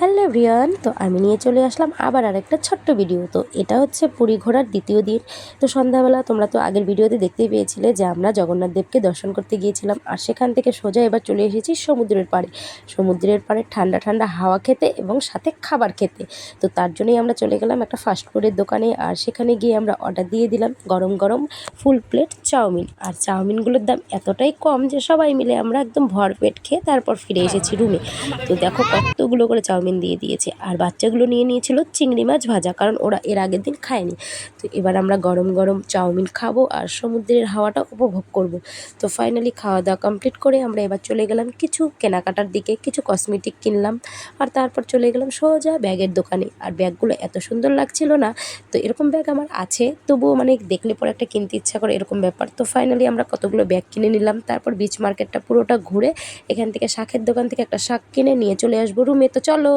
Hello everyone, তো আমি নিয়ে চলে আসলাম আবার আরেকটা ছোট্ট ভিডিও। তো এটা হচ্ছে পুরী ঘোরার দ্বিতীয় দিন। তো সন্ধ্যাবেলা তোমরা তো আগের ভিডিওতে দেখতেই পেয়েছিলে যে আমরা জগন্নাথ দেবকে দর্শন করতে গিয়েছিলাম, আর সেখান থেকে সোজা এবার চলে এসেছি সমুদ্রের পাড়ে। সমুদ্রের পাড়ে ঠান্ডা ঠান্ডা হাওয়া খেতে এবং সাথে খাবার খেতে। তো তার জন্যই আমরা চলে গেলাম একটা ফাস্টফুডের দোকানে, আর সেখানে গিয়ে আমরা অর্ডার দিয়ে দিলাম গরম গরম ফুল প্লেট চাউমিন। আর চাউমিনগুলোর দাম এতটাই কম যে সবাই মিলে আমরা একদম ভরপেট খেয়ে তারপর ফিরে এসেছি রুমে। তো দেখো কতগুলো করে চাউমিন দিয়ে দিয়েছে, আর বাচ্চাগুলো নিয়ে নিয়েছিল চিংড়ি মাছ ভাজা, কারণ ওরা এর আগের দিন খায়নি। তো এবার আমরা গরম গরম চাউমিন খাবো আর সমুদ্রের হাওয়াটা উপভোগ করব। তো ফাইনালি খাওয়া দাওয়া কমপ্লিট করে আমরা এবার চলে গেলাম কিছু কেনাকাটার দিকে, কিছু কসমেটিক কিনলাম, আর তারপর চলে গেলাম সোজা ব্যাগের দোকানে। আর ব্যাগগুলো এত সুন্দর লাগছিল না, তো এরকম ব্যাগ আমার আছে, তবুও মানে দেখলে পরে একটা কিনতে ইচ্ছা করে, এরকম ব্যাপার। তো ফাইনালি আমরা কতগুলো ব্যাগ কিনে নিলাম, তারপর বিচ মার্কেটটা পুরোটা ঘুরে এখান থেকে শাকের দোকান থেকে একটা শাক কিনে নিয়ে চলে আসবো রুমে। তো চলো।